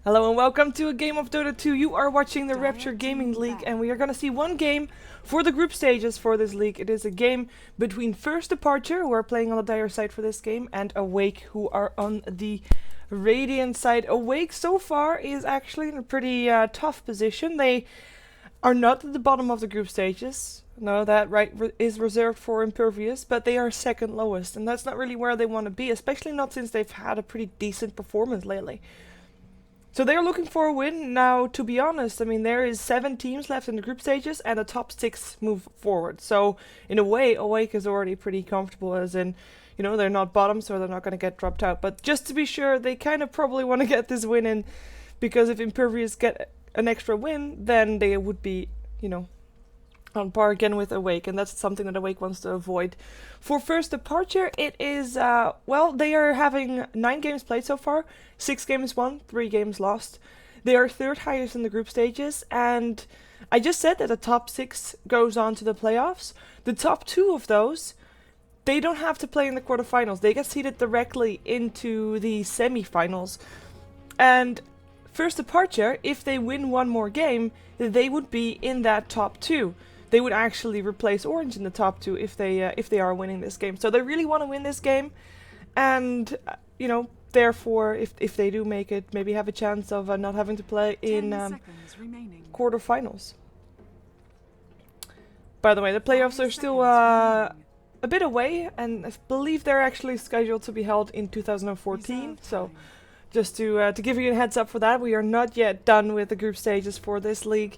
Hello and welcome to a game of Dota 2. You are watching the Rapture Gaming League and we are going to see one game for the group stages for this league. It is a game between First Departure, who are playing on the Dire side for this game, and Awake, who are on the Radiant side. Awake so far is actually in a pretty tough position. They are not at the bottom of the group stages. No, that is reserved for Impervious, but they are second lowest, and that's not really where they want to be, especially not since they've had a pretty decent performance lately. So they're looking for a win. Now, to be honest, I mean, there is 7 teams left in the group stages and the top 6 move forward. So, in a way, Awake is already pretty comfortable, as in, you know, they're not bottom, so they're not going to get dropped out. But just to be sure, they kind of probably want to get this win in, because if Impervious get an extra win, then they would be, you know, on par again with Awake, and that's something that Awake wants to avoid. For First Departure, it is, well, they are having 9 games played so far, 6 games won, 3 games lost. They are third highest in the group stages, and I just said that the top 6 goes on to the playoffs. The top 2 of those, they don't have to play in the quarterfinals. They get seeded directly into the semifinals. And First Departure, if they win one more game, they would be in that top 2. They would actually replace Orange in the top 2 if they are winning this game. So they really want to win this game, and you know, therefore, if they do make it, maybe have a chance of not having to play in quarterfinals. By the way, the playoffs are still a bit away, and I believe they're actually scheduled to be held in 2014. So just to give you a heads up for that, we are not yet done with the group stages for this league.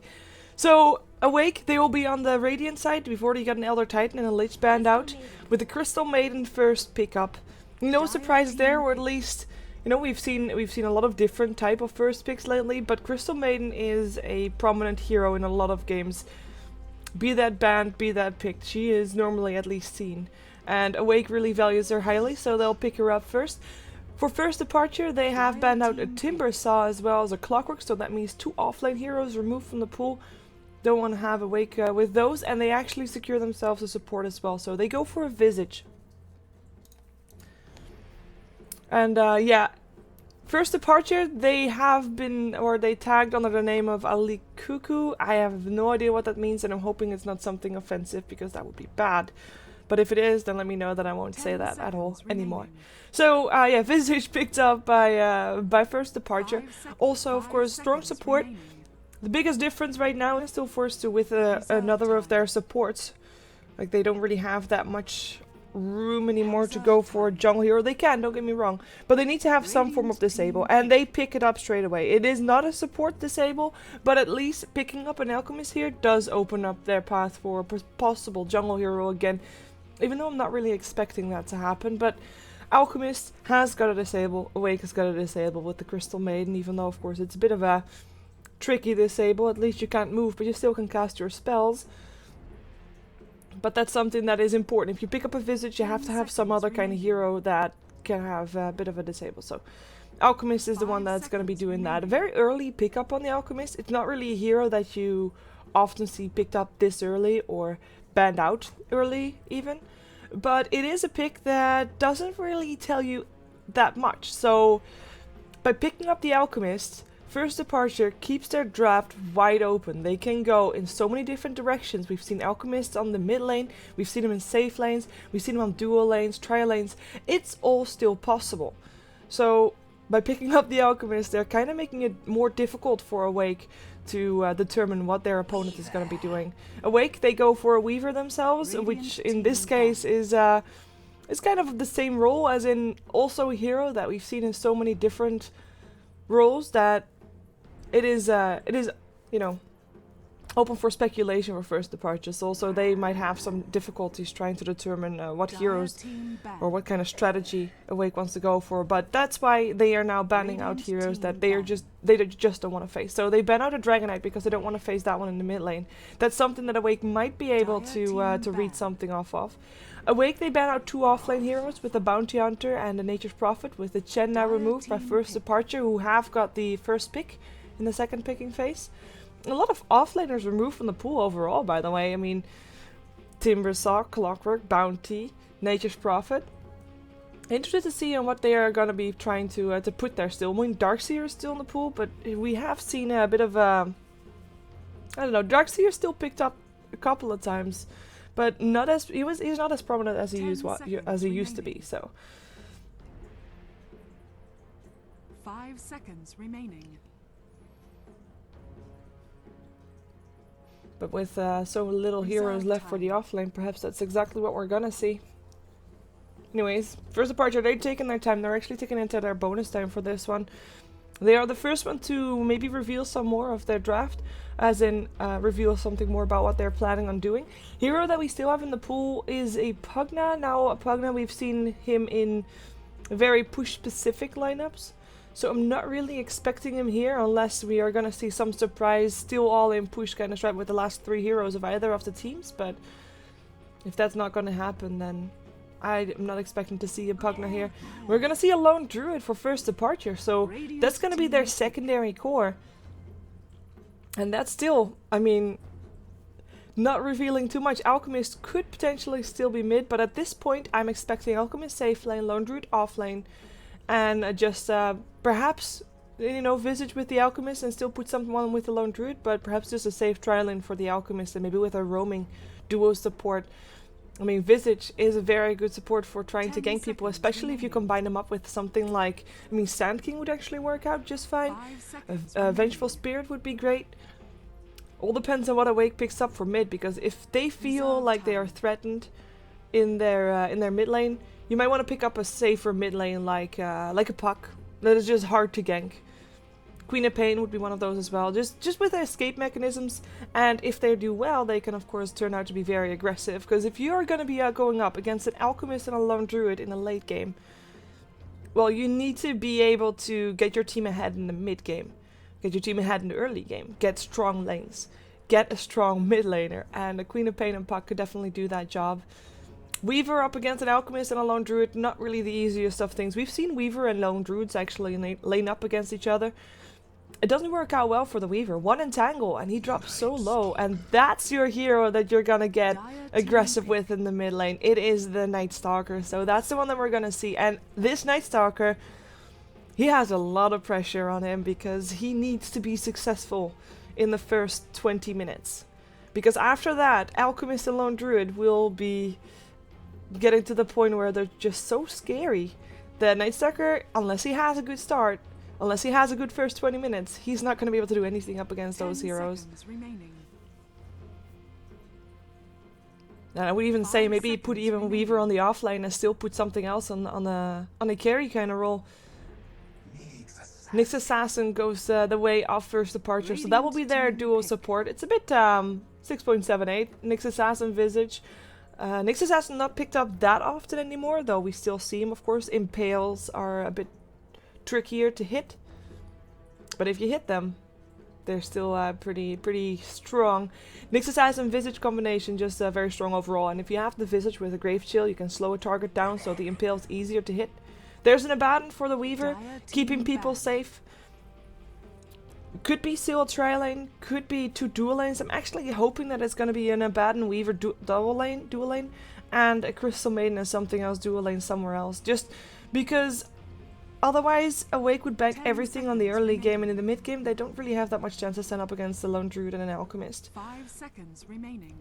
So Awake, they will be on the Radiant side. We've already got an Elder Titan and a Lich banned out, with the Crystal Maiden first pickup. No surprises there, or at least, you know, we've seen a lot of different type of first picks lately, but Crystal Maiden is a prominent hero in a lot of games. Be that banned, be that picked, she is normally at least seen. And Awake really values her highly, so they'll pick her up first. For First Departure, they have banned out a Timber Saw as well as a Clockwork, so that means 2 offlane heroes removed from the pool. Don't want to have Awake with those, and they actually secure themselves a support as well, so they go for a Visage. And yeah, First Departure, they have been, or they tagged under the name of Ali Cuckoo. I have no idea what that means, and I'm hoping it's not something offensive, because that would be bad. But if it is, then let me know that I won't say that at all anymore. So yeah, Visage picked up by First Departure. Also, of course, strong support. The biggest difference right now is still forced to with another of their supports. Like, they don't really have that much room anymore to go for a jungle hero. They can, don't get me wrong, but they need to have some form of disable, and they pick it up straight away. It is not a support disable, but at least picking up an Alchemist here does open up their path for a possible jungle hero again, even though I'm not really expecting that to happen. But Alchemist has got a disable, Awake has got a disable with the Crystal Maiden, even though of course it's a bit of a tricky disable. At least you can't move, but you still can cast your spells. But that's something that is important. If you pick up a Visage, you have to have some other kind of hero that can have a bit of a disable. So Alchemist is the one that's going to be doing that. A very early pickup on the Alchemist. It's not really a hero that you often see picked up this early or banned out early even. But it is a pick that doesn't really tell you that much. So by picking up the Alchemist, First Departure keeps their draft wide open. They can go in so many different directions. We've seen Alchemists on the mid lane, we've seen them in safe lanes, we've seen them on dual lanes, trial lanes. It's all still possible. So by picking up the Alchemist, they're kind of making it more difficult for Awake to determine what their opponent is going to be doing. Awake, they go for a Weaver themselves, which in this case is kind of the same role, as in also a hero that we've seen in so many different roles, that it is, you know, open for speculation for First Departures. Also, they might have some difficulties trying to determine what heroes or what kind of strategy Awake wants to go for. But that's why they are now banning out heroes that they just don't want to face. So they ban out a Dragonite because they don't want to face that one in the mid lane. That's something that Awake might be able to read something off of. Awake, they ban out 2 offlane heroes with the Bounty Hunter and the Nature's Prophet, with the Chen now removed by First Departure, who have got the first pick in the second picking phase. A lot of offlaners removed from the pool overall, by the way. I mean, Timber Saw, Clockwork, Bounty, Nature's Prophet. Interested to see on what they are gonna be trying to put there still. I mean, Darkseer is still in the pool, but we have seen a bit of a... I don't know, Darkseer still picked up a couple of times, but not as he's not as prominent as he used to be. So 5 seconds remaining. But with so little heroes left for the offlane, perhaps that's exactly what we're gonna see. Anyways, first departure, they're taking their time. They're actually taking into their bonus time for this one. They are the first one to maybe reveal some more of their draft, as in reveal something more about what they're planning on doing. Hero that we still have in the pool is a Pugna. Now, a Pugna, we've seen him in very push-specific lineups, so I'm not really expecting him here unless we are going to see some surprise, still all in push kind of strat with the last 3 heroes of either of the teams, but if that's not going to happen, then I'm not expecting to see a Pugna here. We're going to see a lone druid for first departure, so that's going to be their secondary core. And that's still, I mean, not revealing too much. Alchemist could potentially still be mid, but at this point I'm expecting Alchemist safe lane, lone druid off lane, and just perhaps, you know, Visage with the Alchemist and still put someone with the lone druid, but perhaps just a safe trial lane for the Alchemist and maybe with a roaming duo support. I mean, Visage is a very good support for trying to gank people, especially if you combine them up with something like, I mean, Sand King would actually work out just fine. Vengeful Spirit would be great. All depends on what Awake picks up for mid, because if they feel like they are threatened in their mid lane, you might want to pick up a safer mid lane like a Puck that is just hard to gank. Queen of Pain would be one of those as well, just with their escape mechanisms, and if they do well, they can of course turn out to be very aggressive, because if you are going to be going up against an Alchemist and a Lone Druid in a late game, well, you need to be able to get your team ahead in the mid game, get your team ahead in the early game, get strong lanes, get a strong mid laner, and the Queen of Pain and Puck could definitely do that job. Weaver up against an Alchemist and a Lone Druid, not really the easiest of things. We've seen Weaver and Lone Druids actually lane up against each other. It doesn't work out well for the Weaver. One entangle and he drops so low, and that's your hero that you're gonna get aggressive with in the mid lane. It is the Night Stalker, so that's the one that we're gonna see. And this Night Stalker, he has a lot of pressure on him because he needs to be successful in the first 20 minutes. Because after that, Alchemist and Lone Druid will be getting to the point where they're just so scary that Night Stalker, unless he has a good start, unless he has a good first 20 minutes, he's not going to be able to do anything up against those heroes. And I would even say maybe put even Weaver on the offlane and still put something else on a carry kind of role. Nyx Assassin goes the way of first departure, so that will be their duo support. It's a bit 6.78. Nyx Assassin Visage. Nyx Assassin not picked up that often anymore, though we still see him, of course. Impales are a bit trickier to hit, but if you hit them, they're still pretty strong. Nyx Assassin Visage combination just very strong overall, and if you have the Visage with a Grave Chill, you can slow a target down so the Impale is easier to hit. There's an Abaddon for the Weaver, keeping people safe. Could be Seal Tri Lane, could be 2 dual lanes. I'm actually hoping that it's going to be an Abaddon Weaver dual lane, and a Crystal Maiden as something else dual lane somewhere else, just because otherwise, Awake would bank everything on the early game, and in the mid game, they don't really have that much chance to stand up against a Lone Druid and an Alchemist. 5 seconds remaining.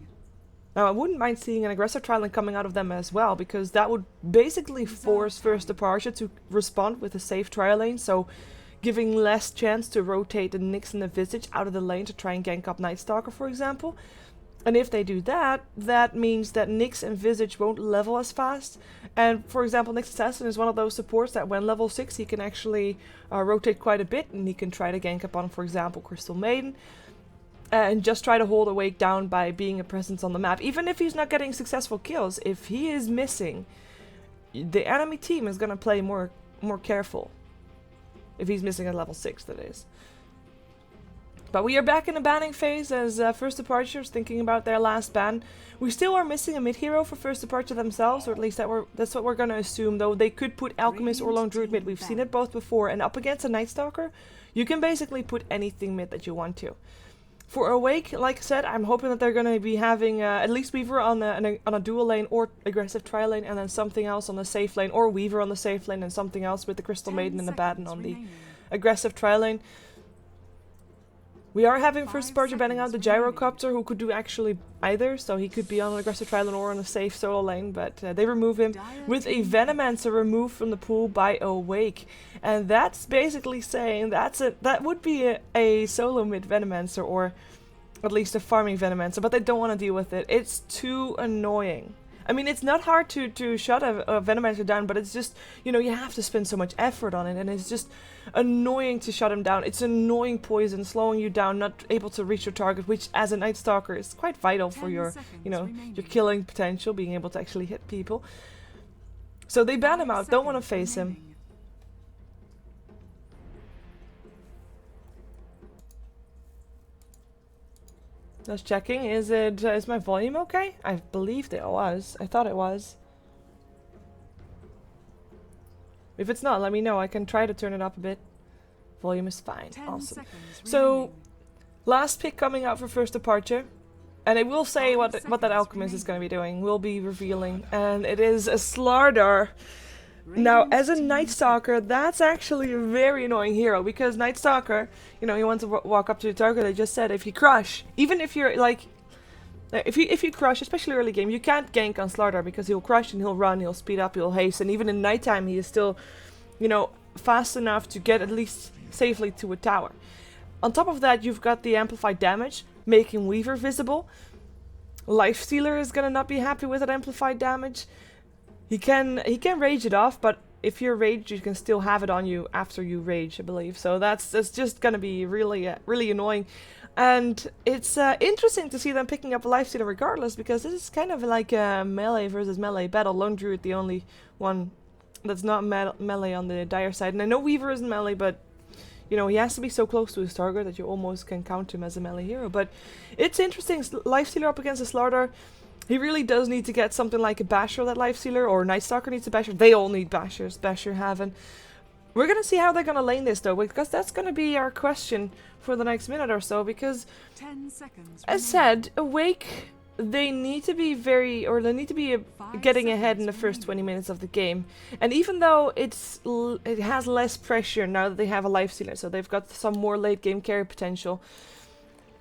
Now, I wouldn't mind seeing an aggressive trial coming out of them as well, because that would basically force first departure to respond with a safe trial lane, so giving less chance to rotate the Nyx and the Visage out of the lane to try and gank up Night Stalker, for example. And if they do that, that means that Nyx and Visage won't level as fast. And for example, Nyx Assassin is one of those supports that when level 6 he can actually rotate quite a bit, and he can try to gank upon, for example, Crystal Maiden. And just try to hold Awake down by being a presence on the map. Even if he's not getting successful kills, if he is missing, the enemy team is going to play more careful. If he's missing at level 6, that is. But we are back in the banning phase as first departures thinking about their last ban. We still are missing a mid hero for first departure themselves, or at least that's what we're going to assume, though they could put Alchemist or Lone Druid mid. We've seen it both before, and up against a Night Stalker, you can basically put anything mid that you want to. For Awake, like I said, I'm hoping that they're going to be having at least Weaver on a dual lane or aggressive tri lane, and then something else on the safe lane, or Weaver on the safe lane and something else with the Crystal 10 Maiden and the Batten seconds on the remaining. aggressive tri lane. We are having first 5 Departure banning out the seconds remaining. Gyrocopter, who could do actually either, so he could be on an aggressive tri lane or on a safe solo lane, but they remove him Dire with a team Venomancer removed from the pool by Awake. And that's basically saying that would be a solo mid Venomancer, or at least a farming Venomancer, but they don't want to deal with it. It's too annoying. I mean, it's not hard to shut a Venomancer down, but it's just, you know, you have to spend so much effort on it, and it's just annoying to shut him down. It's annoying poison, slowing you down, not able to reach your target, which as a Night Stalker is quite vital for 10 your, seconds you know, remaining. your killing potential, being able to actually hit people. So they ban him 5 out, don't want to seconds face him. remaining. Just checking, is my volume okay? I believed it was. I thought it was. If it's not, let me know. I can try to turn it up a bit. Volume is fine. 10 Awesome. seconds So, remaining. last pick coming out for first departure. And it will say 5 what that seconds Alchemist is going to remaining. be doing. We'll be revealing. And it is a Slardar. Now, as a Radiant's Night team Stalker, that's actually a very annoying hero, because Night Stalker, you know, he wants to walk up to the target. I just said, if you crush, even if you're like, if you crush, especially early game, you can't gank on Slardar, because he'll crush and he'll run, he'll speed up, he'll haste, and even in nighttime he is still, you know, fast enough to get at least safely to a tower. On top of that, you've got the amplified damage, making Weaver visible. Lifestealer is gonna not be happy with that amplified damage. He can rage it off, but if you're raged, you can still have it on you after you rage, I believe. So that's just gonna be really really annoying, and it's interesting to see them picking up a Lifestealer regardless, because this is kind of like a melee versus melee battle. Lone Druid the only one that's not melee on the Dire side, and I know Weaver isn't melee, but you know, he has to be so close to his target that you almost can count him as a melee hero. But it's interesting, Lifestealer up against a Slardar. He really does need to get something like a Basher, that Lifestealer, or Night Stalker needs a Basher. They all need Bashers, Basher, Haven. We're gonna see how they're gonna lane this though, because that's gonna be our question for the next minute or so, because 10 seconds as remaining. said, Awake, they need to be they need to be 5 getting ahead in the seconds first 20 remaining. minutes of the game. And even though it has less pressure now that they have a Lifestealer, so they've got some more late game carry potential,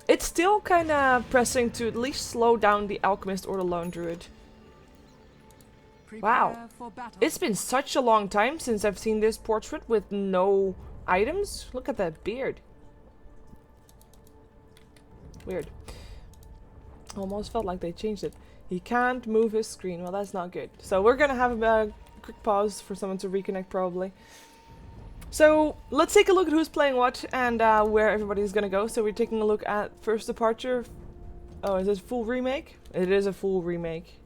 it's still kind of pressing to at least slow down the Alchemist or the Lone Druid. Wow. Prepare for battle. It's been such a long time since I've seen this portrait with no items. Look at that beard. Weird. Almost felt like they changed it. He can't move his screen. Well, that's not good. So we're gonna have a quick pause for someone to reconnect probably. So let's take a look at who's playing what and where everybody's gonna go. So we're taking a look at First Departure. Oh, is it full remake? It is a full remake.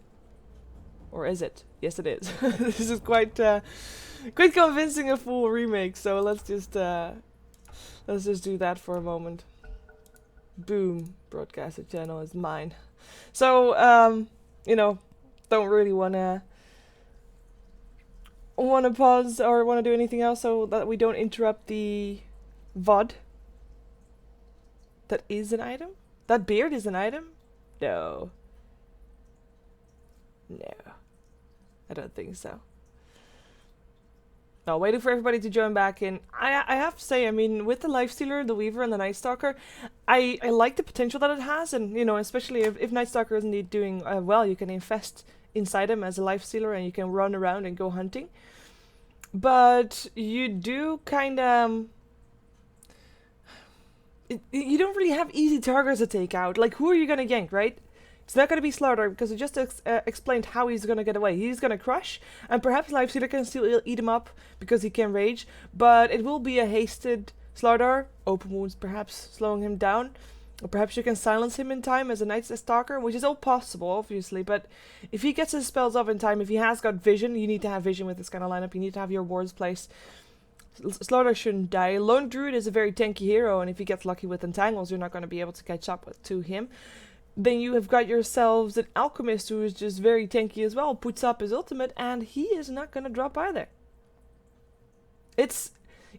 Or is it? Yes, it is. This is quite convincing, a full remake. So let's just do that for a moment. Boom, broadcaster channel is mine. So you know, don't really wanna pause or wanna do anything else, so that we don't interrupt the VOD. That is an item? That beard is an item? No. No. I don't think so. No, waiting for everybody to join back in. I have to say, I mean, with the Lifestealer, the Weaver, and the Night Stalker, I like the potential that it has, and, you know, especially if Night Stalker is indeed doing well, you can infest inside him as a Lifestealer, and you can run around and go hunting. But you do kind of... You don't really have easy targets to take out. Like, who are you going to gank, right? It's not going to be Slardar, because we just explained how he's going to get away. He's going to crush, and perhaps Lifestealer can still eat him up, because he can rage, but it will be a hasted Slardar, open wounds perhaps slowing him down, or perhaps you can silence him in time as a Night Stalker, which is all possible, obviously, but if he gets his spells off in time, if he has got vision, you need to have vision with this kind of lineup, you need to have your wards placed. Slardar shouldn't die. Lone Druid is a very tanky hero, and if he gets lucky with entangles, you're not going to be able to catch up to him. Then you have got yourselves an Alchemist who is just very tanky as well, puts up his ultimate, and he is not going to drop either. It's,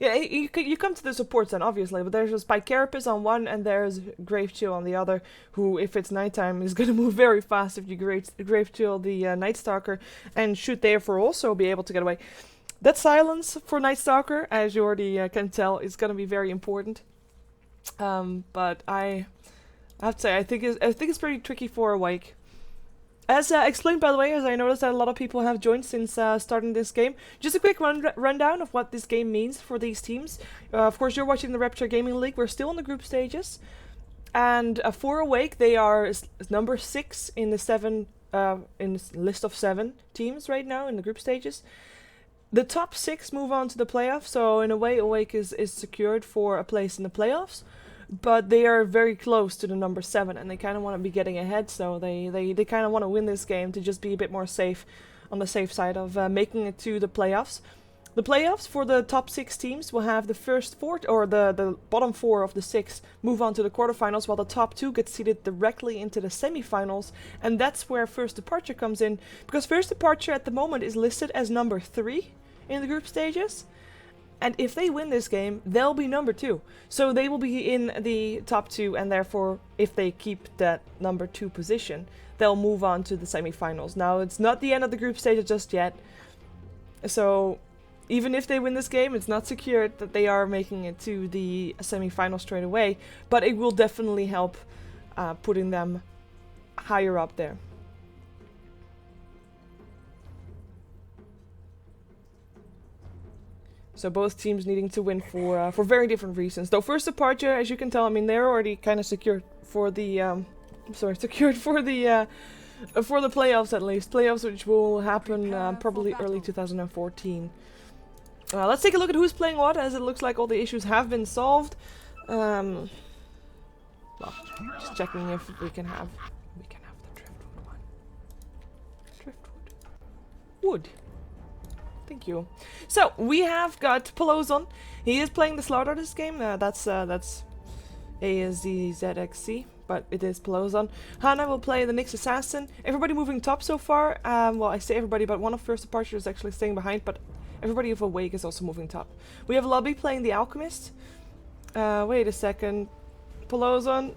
Yeah, you come to the supports then, obviously, but there's a Spike Carapace on one, and there's Grave Chill on the other, who, if it's nighttime, is going to move very fast if you Grave Chill the Night Stalker, and should therefore also be able to get away. That silence for Night Stalker, as you already can tell, is going to be very important. But I have to say, I think it's pretty tricky for Awake. As explained, by the way, as I noticed that a lot of people have joined since starting this game. Just a quick rundown of what this game means for these teams. Of course, you're watching the Rapture Gaming League. We're still in the group stages. And for Awake, they are number 6 in the list of 7 teams right now in the group stages. The top 6 move on to the playoffs, so in a way Awake is secured for a place in the playoffs. But they are very close to the number 7, and they kind of want to be getting ahead, so they kind of want to win this game to just be a bit more safe, on the safe side of making it to the playoffs. The playoffs for the top 6 teams will have the first 4, or the bottom 4 of the 6 move on to the quarterfinals, while the top 2 get seeded directly into the semifinals, and that's where First Departure comes in, because First Departure at the moment is listed as number 3 in the group stages. And if they win this game, they'll be number 2. So they will be in the top 2, and therefore, if they keep that number 2 position, they'll move on to the semifinals. Now, it's not the end of the group stage just yet. So, even if they win this game, it's not secured that they are making it to the semifinals straight away. But it will definitely help putting them higher up there. So both teams needing to win for very different reasons. Though First Departure, as you can tell, I mean they're already kind of secured for the secured for the playoffs at least. Playoffs which will happen probably early 2014. Let's take a look at who's playing what, as it looks like all the issues have been solved. Well, just checking if we can have the driftwood one. Driftwood. Wood. Thank you. So we have got Pelozon. He is playing the Slaughter this game. That's ASDZXC, but it is Pelozon. Hana will play the Nyx Assassin. Everybody moving top so far. Well, I say everybody, but one of First Departure is actually staying behind. But everybody of Awake is also moving top. We have Lobby playing the Alchemist. Wait a second. Pelozon.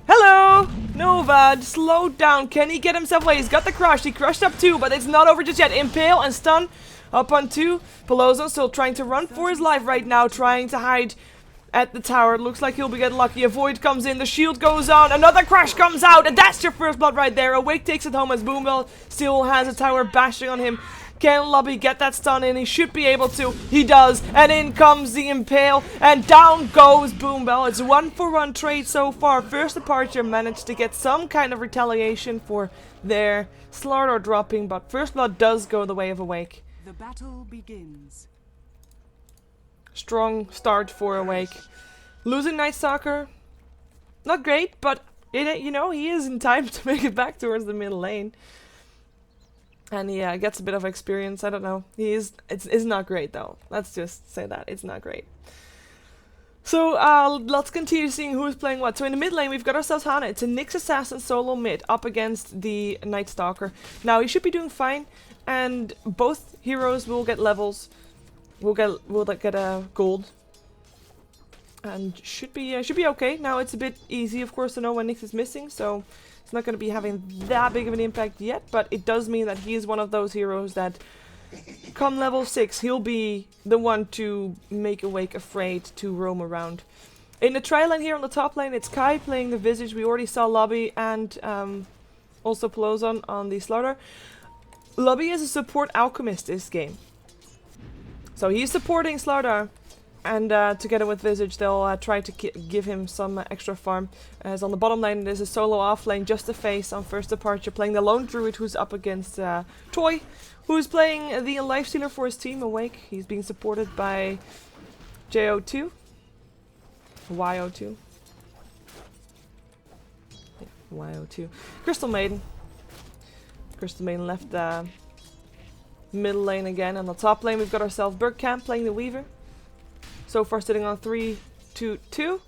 Hello! Nova, slow down. Can he get himself away? He's got the crush. He crushed up 2, but it's not over just yet. Impale and stun up on 2. Pelozon still trying to run for his life right now, trying to hide at the tower. It looks like he'll be getting lucky. A void comes in. The shield goes on. Another crash comes out, and that's your first blood right there. Awake takes it home as Boombell still has a tower bashing on him. Can Lobby get that stun in? He should be able to. He does. And in comes the Impale. And down goes Boombell. It's 1-for-1 trade so far. First Departure managed to get some kind of retaliation for their Slaughter dropping. But First Blood does go the way of Awake. The battle begins. Strong start for Awake. Losing Night Stalker. Not great, but you know, he is in time to make it back towards the middle lane. And yeah, gets a bit of experience. I don't know. It's not great though. Let's just say that it's not great. So let's continue seeing who is playing what. So in the mid lane we've got ourselves Hana. It's a Nyx Assassin solo mid up against the Night Stalker. Now he should be doing fine, and both heroes will get levels. We'll get a gold, and should be okay. Now it's a bit easy, of course, to know when Nyx is missing, so. It's not going to be having that big of an impact yet, but it does mean that he is one of those heroes that, come level 6, he'll be the one to make Awake afraid to roam around. In the tri lane here on the top lane, it's Kai playing the Visage. We already saw Lobby and also Pelozon on the Slaughter. Lobby is a support alchemist this game. So he's supporting Slaughter. And together with Visage, they'll try to give him some extra farm. As on the bottom lane, there's a solo off lane, just a face on First Departure, playing the Lone Druid, who's up against Toy, who's playing the Lifestealer for his team, Awake. He's being supported by JO2. YO2. Yeah, YO2. Crystal Maiden. Crystal Maiden left middle lane again. On the top lane, we've got ourselves Bergkamp playing the Weaver. So far sitting on 3-2-2.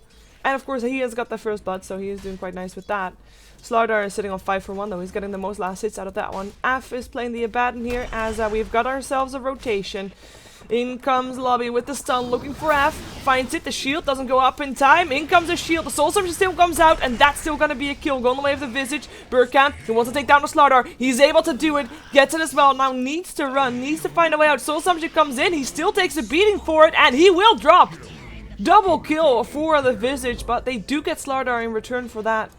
And of course he has got the first blood, so he is doing quite nice with that. Slaughter is sitting on 5-for-1 though. He's getting the most last hits out of that one. Af is playing the Abaddon here as we've got ourselves a rotation. In comes Lobby with the stun, looking for F. Finds it, the shield doesn't go up in time. In comes the shield, the Soul Surge still comes out, and that's still gonna be a kill. Going away with the Visage. Burkamp, he wants to take down the Slardar. He's able to do it, gets it as well. Now needs to run, needs to find a way out. Soul Surge comes in, he still takes a beating for it, and he will drop. Double kill for the Visage, but they do get Slardar in return for that.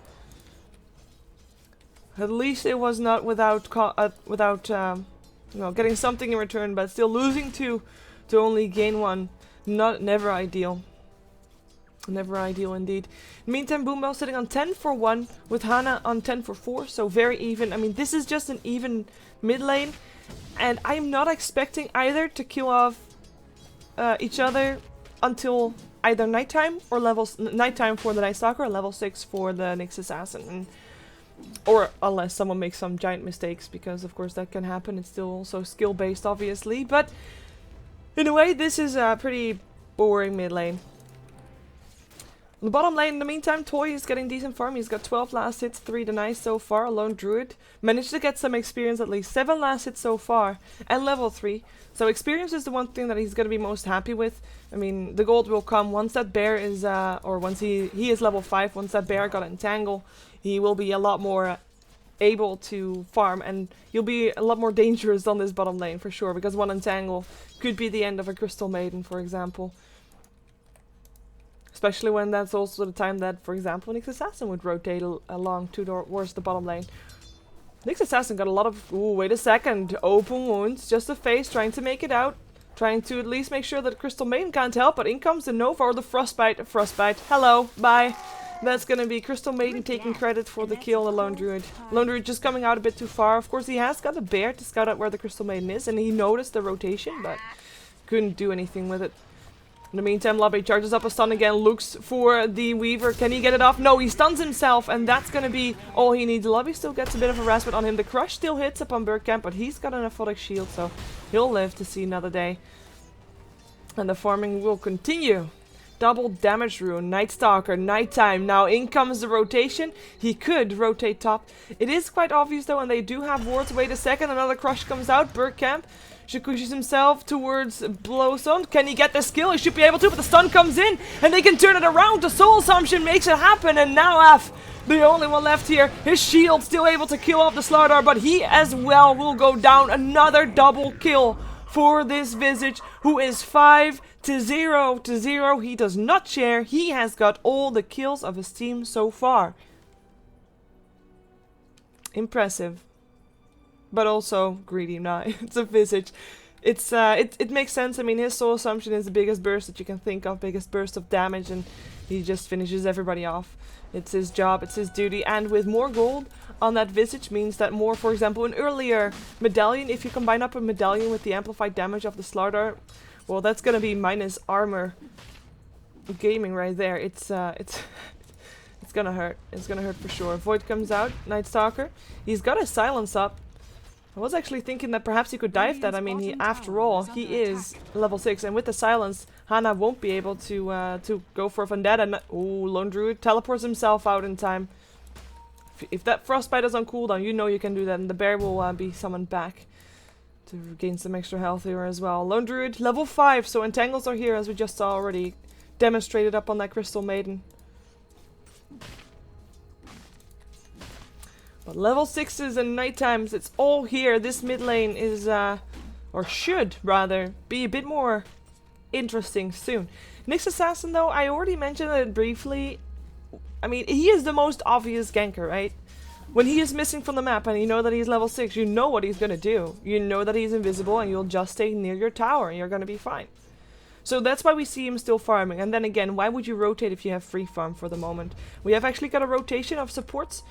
At least it was not without getting something in return, but still losing two to only gain one. Never ideal. Never ideal indeed. Meantime, Boombell sitting on 10 for 1 with Hana on 10 for 4, so very even. I mean, this is just an even mid lane, and I'm not expecting either to kill off each other until either nighttime or nighttime for the Night Stalker or level 6 for the Nyx Assassin. Or unless someone makes some giant mistakes, because of course that can happen. It's still also skill based, obviously, but in a way this is a pretty boring mid lane. On the bottom lane, in the meantime, Toy is getting decent farm. He's got 12 last hits, 3 denies so far. A lone druid managed to get some experience, at least 7 last hits so far, and level 3. So experience is the one thing that he's going to be most happy with. I mean, the gold will come once that bear is, or once he is level 5, once that bear got entangle, he will be a lot more able to farm, and you'll be a lot more dangerous on this bottom lane for sure, because one entangle could be the end of a Crystal Maiden, for example. Especially when that's also the time that, for example, Nyx Assassin would rotate along towards the bottom lane. Nyx Assassin got a lot of... Ooh, wait a second. Open wounds. Just a face, trying to make it out. Trying to at least make sure that Crystal Maiden can't help, but in comes the Nova or the Frostbite. Frostbite. Hello. Bye. That's gonna be Crystal Maiden taking credit for the kill on the Lone Druid. Lone Druid just coming out a bit too far. Of course, he has got a bear to scout out where the Crystal Maiden is, and he noticed the rotation, but couldn't do anything with it. In the meantime, Lobby charges up a stun again, looks for the Weaver. Can he get it off? No, he stuns himself, and that's gonna be all he needs. Lobby still gets a bit of harassment on him. The Crush still hits upon Burkamp, but he's got an aphotic shield, so he'll live to see another day. And the farming will continue. Double damage rune, Night Stalker, nighttime. Now in comes the rotation. He could rotate top. It is quite obvious though, and they do have wards. Wait a second, another Crush comes out. Burkamp pushes himself towards Blowstone. Can he get the skill? He should be able to, but the stun comes in, and they can turn it around. The Soul Assumption makes it happen, and now F, the only one left here. His shield still able to kill off the Slardar, but he as well will go down. Another double kill for this Visage, who is 5-0. He does not share. He has got all the kills of his team so far. Impressive. But also greedy. Nah, it's a Visage. It makes sense. I mean, his Soul Assumption is the biggest burst that you can think of, biggest burst of damage, and he just finishes everybody off. It's his job, it's his duty, and with more gold on that Visage means that more, for example, an earlier Medallion, if you combine up a Medallion with the amplified damage of the Slardar, well, that's gonna be minus armor gaming right there. It's gonna hurt. It's gonna hurt for sure. Void comes out, Night Stalker. He's got his silence up. I was actually thinking that perhaps he could dive that. I mean, after all, he is level 6, and with the silence, Hana won't be able to go for a Vendetta. Ooh, Lone Druid teleports himself out in time. If that Frostbite is on cooldown, you know you can do that, and the bear will be summoned back to gain some extra health here as well. Lone Druid, level 5, so entangles are here, as we just saw already demonstrated up on that Crystal Maiden. But level 6s and night times, it's all here. This mid lane is, or should rather, be a bit more interesting soon. Nyx Assassin though, I already mentioned it briefly. I mean, he is the most obvious ganker, right? When he is missing from the map and you know that he's level 6, you know what he's gonna do. You know that he's invisible and you'll just stay near your tower and you're gonna be fine. So that's why we see him still farming. And then again, why would you rotate if you have free farm for the moment? We have actually got a rotation of supports.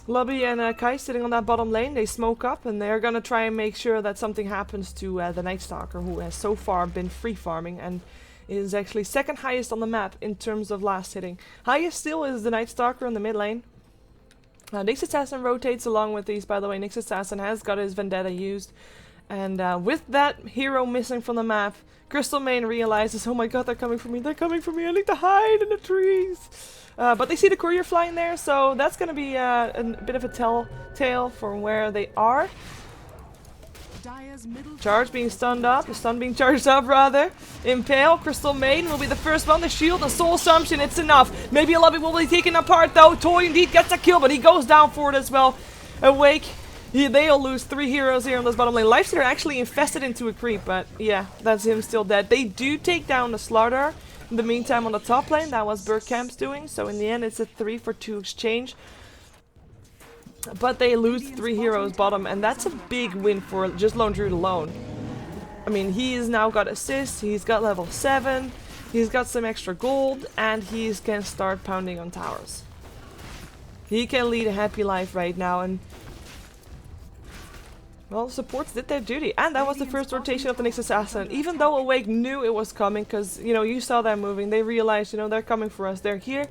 Lobby and Kai sitting on that bottom lane, they smoke up and they're gonna try and make sure that something happens to the Night Stalker, who has so far been free farming and is actually second highest on the map in terms of last hitting. Highest still is the Night Stalker in the mid lane. Nyx Assassin rotates along with these, by the way. Nyx Assassin has got his Vendetta used, and with that hero missing from the map, Crystal Maiden realizes, oh my god, they're coming for me, I need to hide in the trees. But they see the courier flying there, so that's gonna be a bit of a telltale for where they are. Dire's middle Charge being stunned up, the stun being charged up rather. Impale, Crystal Maiden will be the first one. The shield, the Soul Assumption, it's enough. Maybe a lobby will be taken apart though. Toy indeed gets a kill, but he goes down for it as well. Awake, they'll lose 3 heroes here on this bottom lane. Lifesteal actually infested into a creep, but yeah, that's him still dead. They do take down the Slardar. In the meantime on the top lane, that was Bergkamp's doing. So in the end it's a 3-for-2 exchange. But they lose 3 heroes bottom, and that's a big win for just Lone Druid alone. I mean, he's now got assists, he's got level 7, he's got some extra gold, and he can start pounding on towers. He can lead a happy life right now, and well, supports did their duty. And that was the first rotation of the next assassin. Even though Awake knew it was coming, because, you know, you saw them moving, they realized, you know, they're coming for us, they're here.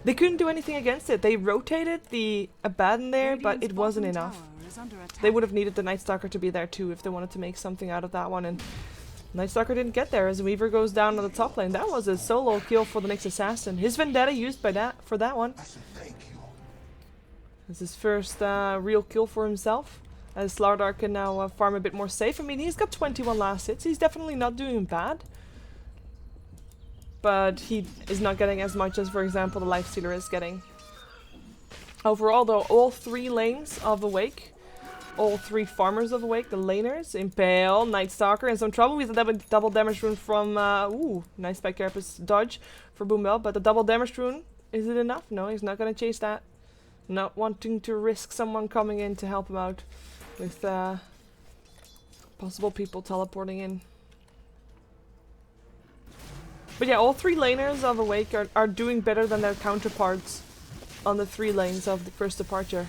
They couldn't do anything against it. They rotated the Abaddon there, but it wasn't enough. They would have needed the Night Stalker to be there too if they wanted to make something out of that one. And Night Stalker didn't get there as Weaver goes down on the top lane. That was a solo kill for the next assassin. His Vendetta used by for that one. This is his first real kill for himself. As Slardar can now farm a bit more safe. I mean, he's got 21 last hits. He's definitely not doing bad. But he is not getting as much as, for example, the Lifestealer is getting. Overall, though, all 3 lanes of Awake, all 3 farmers of Awake, the laners, Impale, Night Stalker, in some trouble with the double damage rune from, ooh, nice by Carapace dodge for Boombell, but the double damage rune, is it enough? No, he's not going to chase that. Not wanting to risk someone coming in to help him out with possible people teleporting in. But yeah, all 3 laners of Awake are doing better than their counterparts on the 3 lanes of the first departure.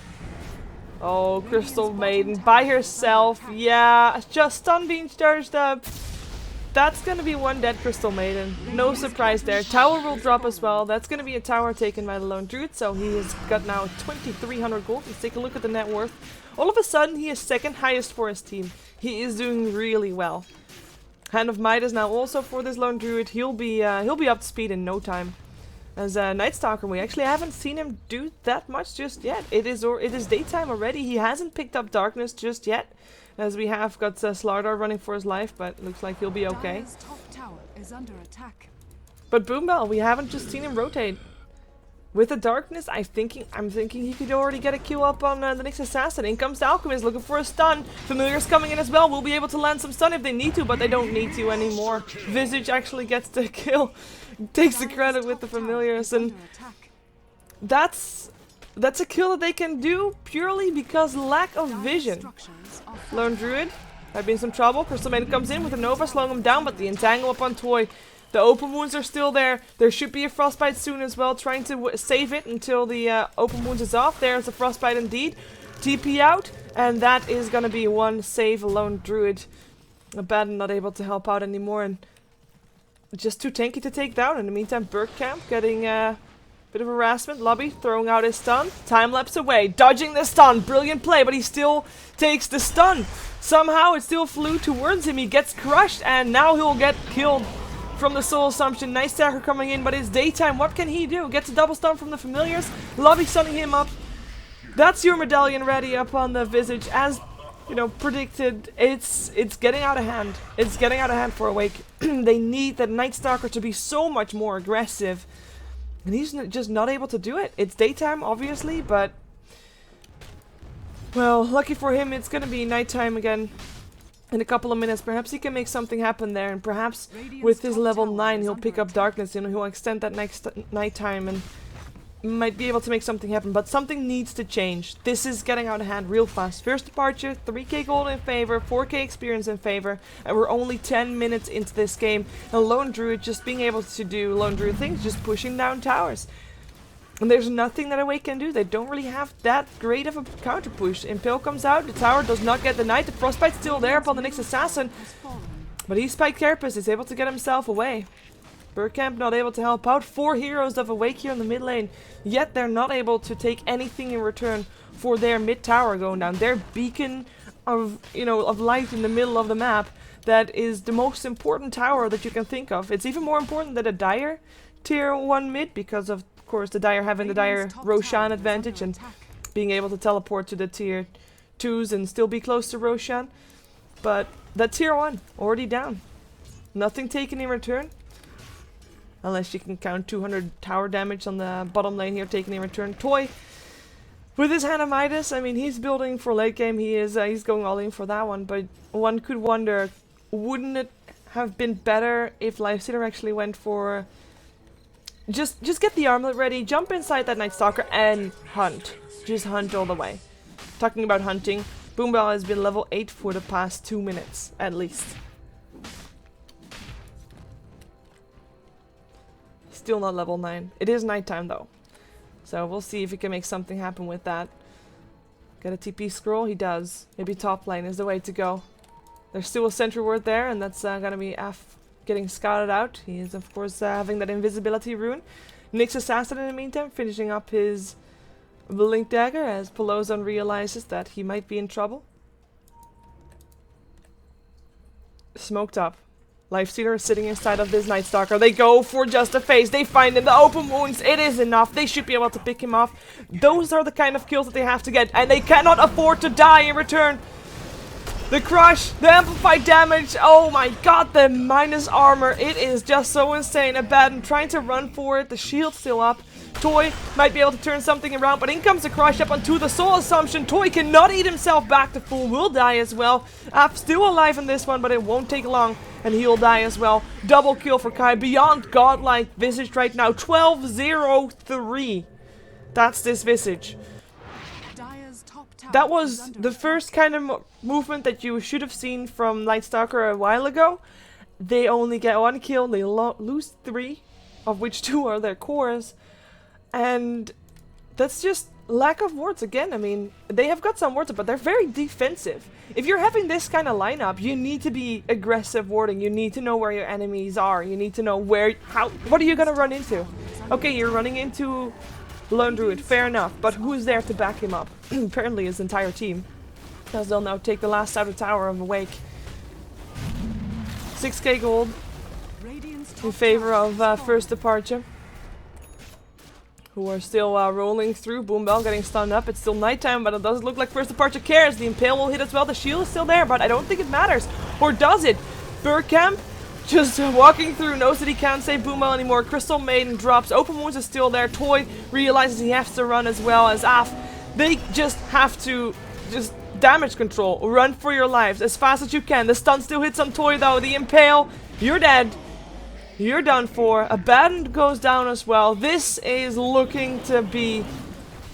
Oh, Crystal Maiden by herself. Yeah, just stun being charged up. That's gonna be one dead Crystal Maiden. No surprise there. Tower will drop as well. That's gonna be a tower taken by the Lone Druid. So he has got now 2,300 gold. Let's take a look at the net worth. All of a sudden, he is second highest for his team. He is doing really well. Hand of Might is now also for this Lone Druid. He'll be up to speed in no time. As Night Stalker, we actually haven't seen him do that much just yet. It is daytime already. He hasn't picked up Darkness just yet, as we have got Slardar running for his life, but looks like he'll be okay. Dire's top tower is under attack. But Boombell, we haven't just seen him rotate. With the Darkness, I'm thinking he could already get a kill up on the next assassin. In comes the Alchemist looking for a stun. Familiar's coming in as well. We'll be able to land some stun if they need to, but they don't need to anymore. Visage actually gets the kill. Takes the credit with the Familiars, and that's a kill that they can do purely because lack of vision. Lone Druid had been some trouble. Crystal Maiden comes in with a Nova, slowing him down, but the entangle up on Toy. The open wounds are still there. There should be a frostbite soon as well, trying to save it until the open wounds is off. There's a frostbite indeed. TP out, and that is gonna be one save. Lone Druid. Abaddon not able to help out anymore, and just too tanky to take down. In the meantime, Bergkamp getting a bit of harassment. Lobby throwing out his stun. Time lapse away, dodging the stun. Brilliant play, but he still takes the stun. Somehow it still flew towards him. He gets crushed, and now he'll get killed from the Soul Assumption. Nice Stalker coming in, but it's daytime. What can he do? Gets a double stun from the Familiars. Lobby stunning him up. That's your medallion ready up on the Visage. As you know, predicted, it's getting out of hand. It's getting out of hand for Awake. They need the Night Stalker to be so much more aggressive, and he's just not able to do it. It's daytime, obviously, but well, lucky for him, it's gonna be nighttime again in a couple of minutes. Perhaps he can make something happen there, and perhaps with his level 9 he'll pick up Darkness, you know, he'll extend that next nighttime and might be able to make something happen. But something needs to change. This is getting out of hand real fast. First departure, 3k gold in favor, 4k experience in favor, and we're only 10 minutes into this game. And Lone Druid just being able to do Lone Druid things, just pushing down towers. And there's nothing that Awake can do. They don't really have that great of a counter push. Impale comes out, the tower does not get the knight, the frostbite's still there upon the next assassin. But he spiked Carapace, is able to get himself away. Bergkamp not able to help out. 4 heroes of Awake here in the mid lane. Yet they're not able to take anything in return for their mid tower going down. Their beacon of, you know, of light in the middle of the map. That is the most important tower that you can think of. It's even more important than a Dire tier 1 mid, because of course the Dire having the Dire Roshan advantage and being able to teleport to the tier 2s and still be close to Roshan. But that tier 1 already down. Nothing taken in return. Unless you can count 200 tower damage on the bottom lane here taken in return. Toy with his Hand of Midas, I mean, he's building for late game. He's going all in for that one. But one could wonder, wouldn't it have been better if Lifestealer actually went for just get the armlet ready, jump inside that Night Stalker and hunt. Just hunt all the way. Talking about hunting, Boombell has been level 8 for the past 2 minutes at least. Still not level 9. It is nighttime though. So we'll see if he can make something happen with that. Got a TP scroll? He does. Maybe top lane is the way to go. There's still a sentry ward there, and that's gonna be F getting scouted out. He is of course having that invisibility rune. Nyx Assassin in the meantime, finishing up his Blink Dagger as Pelozon realizes that he might be in trouble. Smoked up. Lifestealer is sitting inside of this Night Stalker. They go for just a phase. They find him. The open wounds. It is enough. They should be able to pick him off. Those are the kind of kills that they have to get. And they cannot afford to die in return. The crush. The amplified damage. Oh my god. The minus armor. It is just so insane. Abaddon trying to run for it. The shield's still up. Toy might be able to turn something around, but in comes the crush up onto the soul assumption. Toy cannot eat himself back. The fool will die as well. Af still alive in this one, but it won't take long. And he'll die as well. Double kill for Kai. Beyond godlike Visage right now. 12-0-3. That's this Visage. That was the first kind of movement that you should have seen from Night Stalker a while ago. They only get 1 kill. They lose 3, of which 2 are their cores. And that's just lack of wards again. I mean, they have got some wards, but they're very defensive. If you're having this kind of lineup, you need to be aggressive warding. You need to know where your enemies are. You need to know what are you gonna run into? Okay, you're running into Lone Druid, fair enough, but who's there to back him up? Apparently his entire team. As they'll now take the last outer tower of Awake. 6k gold in favor of First Departure. Who are still rolling through. Boombell getting stunned up. It's still nighttime, but it doesn't look like First Departure cares. The Impale will hit as well. The shield is still there, but I don't think it matters. Or does it? Burkamp just walking through, knows that he can't save Boombell anymore. Crystal Maiden drops. Open Wounds is still there. Toy realizes he has to run as well as Af. They just have to damage control. Run for your lives as fast as you can. The stun still hits on Toy though. The Impale, you're dead. You're done for. Abaddon goes down as well. This is looking to be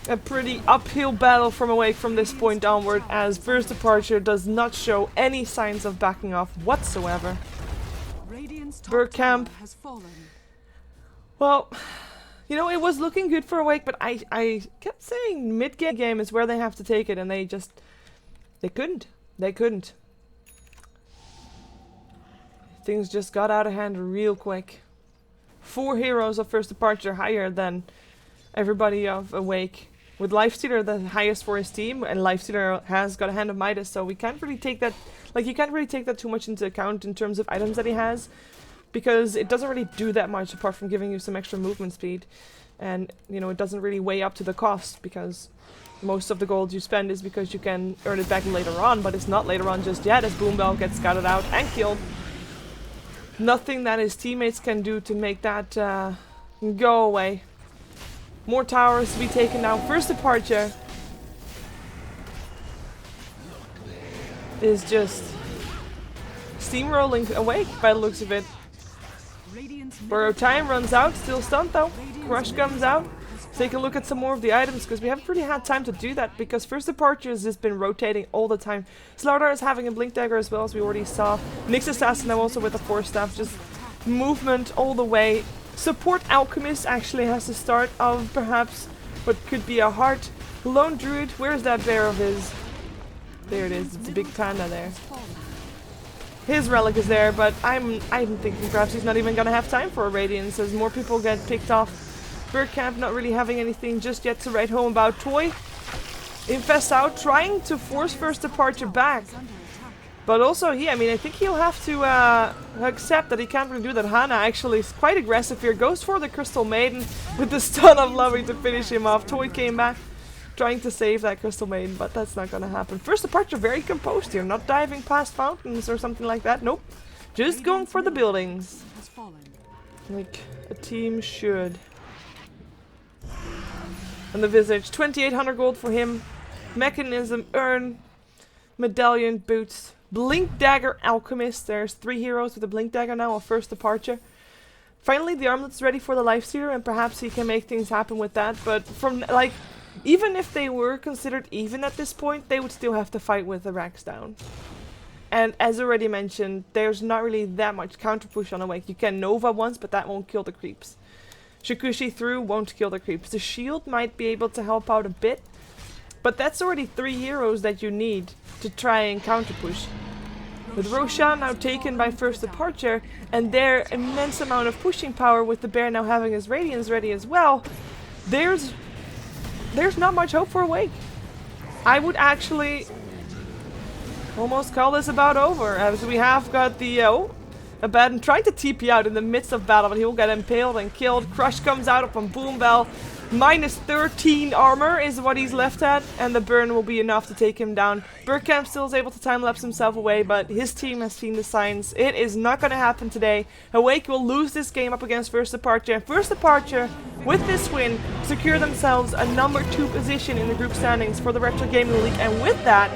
a pretty uphill battle from Awake from this point onward, as First Departure does not show any signs of backing off whatsoever. Burkamp. Well, you know, it was looking good for Awake, but I kept saying mid-game is where they have to take it, and they couldn't. They couldn't. Things just got out of hand real quick. 4 heroes of First Departure higher than everybody of Awake. With Lifestealer the highest for his team, and Lifestealer has got a Hand of Midas, so we can't really take that, you can't really take that too much into account in terms of items that he has, because it doesn't really do that much apart from giving you some extra movement speed. And, you know, it doesn't really weigh up to the cost, because most of the gold you spend is because you can earn it back later on, but it's not later on just yet, as Boombell gets scouted out and killed. Nothing that his teammates can do to make that go away. More towers to be taken down. First Departure is just steamrolling Awake by the looks of it. Burrow time runs out, still stunned though. Crush comes out. Take a look at some more of the items, because we haven't really had time to do that, because First Departure has just been rotating all the time. Slardar is having a Blink Dagger as well, as we already saw. Nyx Assassin now also with a Force Staff, just movement all the way. Support Alchemist actually has the start of perhaps what could be a heart. Lone Druid, where's that bear of his? There it is, it's a big panda there. His relic is there, but I'm thinking perhaps he's not even gonna have time for a Radiance, as more people get picked off. Burkamp not really having anything just yet to write home about. Toy infests out, trying to force First Departure back. But also, I mean, I think he'll have to accept that he can't really do that. Hana actually is quite aggressive here. Goes for the Crystal Maiden with the stun of Loving to finish him off. Toy came back. trying to save that Crystal Maiden, but that's not gonna happen. First Departure very composed here, not diving past fountains or something like that. Nope. Just going for the buildings. Has fallen. Like a team should. And the Visage, 2800 gold for him. Mechanism, Urn, Medallion, Boots, Blink Dagger, Alchemist. There's 3 heroes with a Blink Dagger now on First Departure. Finally, the armlet's ready for the Lifestealer, and perhaps he can make things happen with that. But from, like, even if they were considered even at this point, they would still have to fight with the racks down. And as already mentioned, there's not really that much counter push on Awake. You can Nova once, but that won't kill the creeps. Shikushi through won't kill the creeps. The shield might be able to help out a bit, but that's already 3 heroes that you need to try and counter push. With Roshan now taken by First Departure, and their immense amount of pushing power with the bear now having his Radiance ready as well, there's not much hope for Awake. I would actually almost call this about over, as we have got the Abaddon trying to TP out in the midst of battle, but he will get impaled and killed. Crush comes out upon Boombell. Minus 13 armor is what he's left at, and the burn will be enough to take him down. Burkamp still is able to time-lapse himself away, but his team has seen the signs. It is not going to happen today. Awake will lose this game up against First Departure, and First Departure, with this win, secure themselves a number 2 position in the group standings for the Rapture Gaming League, and with that,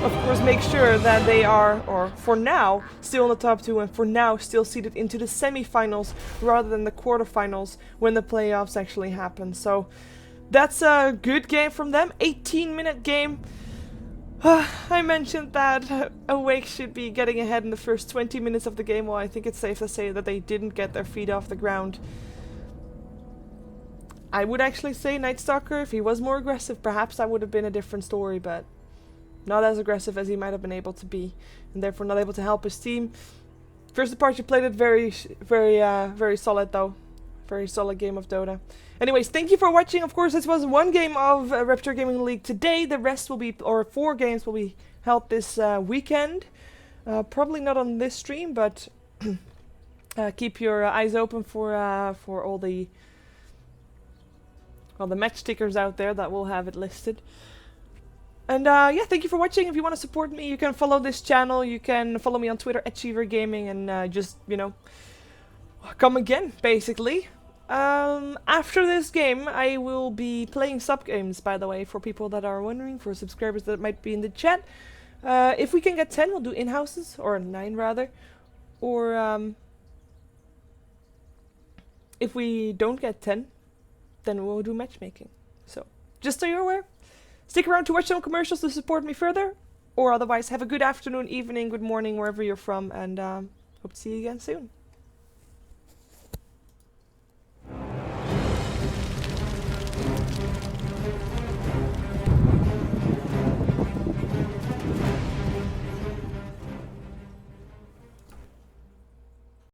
of course, make sure that they are, or for now, still in the top 2, and for now still seeded into the semi-finals rather than the quarterfinals when the playoffs actually happen. So that's a good game from them. 18-minute game. I mentioned that Awake should be getting ahead in the first 20 minutes of the game. Well, I think it's safe to say that they didn't get their feet off the ground. I would actually say Night Stalker, if he was more aggressive, perhaps that would have been a different story, but not as aggressive as he might have been able to be, and therefore not able to help his team. First Departure played it very solid though. Very solid game of Dota. Anyways, thank you for watching. Of course, this was one game of Rapture Gaming League today. The rest will be, or 4 games will be held this weekend. Probably not on this stream, but keep your eyes open for all the match stickers out there that will have it listed. And yeah, thank you for watching. If you want to support me, you can follow this channel. You can follow me on Twitter @CheeverGaming, and just, you know, come again, basically. After this game, I will be playing sub games, by the way, for people that are wondering, for subscribers that might be in the chat. If we can get 10, we'll do in-houses, or 9 rather. Or if we don't get 10, then we'll do matchmaking. So, just so you're aware. Stick around to watch some commercials to support me further, or otherwise have a good afternoon, evening, good morning, wherever you're from, and hope to see you again soon.